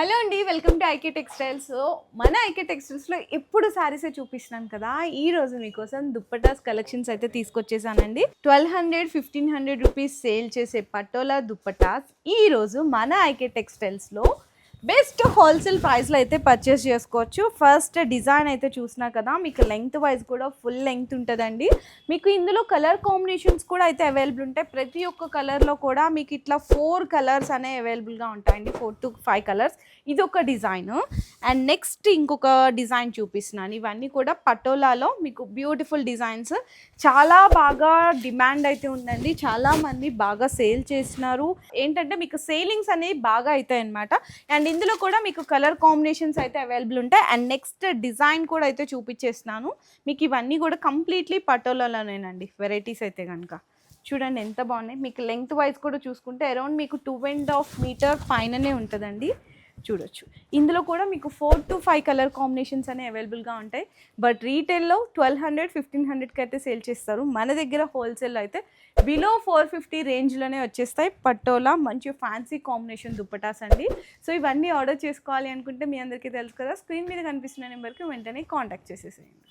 Hello అండి, welcome to IK textiles. మన IK టెక్స్టైల్స్లో ఎప్పుడు శారీసే చూపిస్తున్నాను కదా, ఈ రోజు మీకోసం దుప్పటాస్ కలెక్షన్స్ అయితే తీసుకొచ్చేసానండి. 1200-1500 రూపీస్ సేల్ చేసే పటోలా దుప్పటాస్ ఈ రోజు మన ఐకే టెక్స్టైల్స్లో బెస్ట్ హోల్సేల్ ప్రైస్లో అయితే పర్చేస్ చేసుకోవచ్చు. ఫస్ట్ డిజైన్ అయితే చూసినా కదా, మీకు లెంగ్త్ వైజ్ కూడా ఫుల్ లెంగ్త్ ఉంటుందండి. మీకు ఇందులో కలర్ కాంబినేషన్స్ కూడా అయితే అవైలబుల్ ఉంటాయి. ప్రతి ఒక్క కలర్లో కూడా మీకు ఇట్లా 4 కలర్స్ అనేవి అవైలబుల్గా ఉంటాయండి, 4 to 5 కలర్స్. ఇది ఒక డిజైన్. అండ్ నెక్స్ట్ ఇంకొక డిజైన్ చూపిస్తున్నాను. ఇవన్నీ కూడా పటోలాలో మీకు బ్యూటిఫుల్ డిజైన్స్. చాలా బాగా డిమాండ్ అయితే ఉందండి, చాలామంది బాగా సేల్ చేస్తున్నారు. ఏంటంటే మీకు సేలింగ్స్ అనేవి బాగా అవుతాయి అన్నమాట. అండ్ ఇందులో కూడా మీకు కలర్ కాంబినేషన్స్ అయితే అవైలబుల్ ఉంటాయి. అండ్ నెక్స్ట్ డిజైన్ కూడా అయితే చూపించేస్తున్నాను మీకు. ఇవన్నీ కూడా కంప్లీట్లీ పటోలాలోనేనండి వెరైటీస్ అయితే కనుక. చూడండి ఎంత బాగున్నాయి. మీకు లెంగ్త్ వైజ్ కూడా చూసుకుంటే అరౌండ్ మీకు 2.5 మీటర్ పైననే ఉంటుందండి. చూడొచ్చు. ఇందులో కూడా మీకు 4 to 5 కలర్ కాంబినేషన్స్ అనేవి అవైలబుల్గా ఉంటాయి. బట్ రీటైల్లో 1200-1500కి అయితే సేల్ చేస్తారు. మన దగ్గర హోల్సేల్ అయితే బిలో 450 రేంజ్లోనే వచ్చేస్తాయి. పట్టోలా మంచి ఫ్యాన్సీ కాంబినేషన్ దుప్పటాస్ అండి. సో ఇవన్నీ ఆర్డర్ చేసుకోవాలి అనుకుంటే మీ అందరికీ తెలుసు కదా, స్క్రీన్ మీద కనిపిస్తున్న నెంబర్కి వెంటనే కాంటాక్ట్ చేసేసేయండి.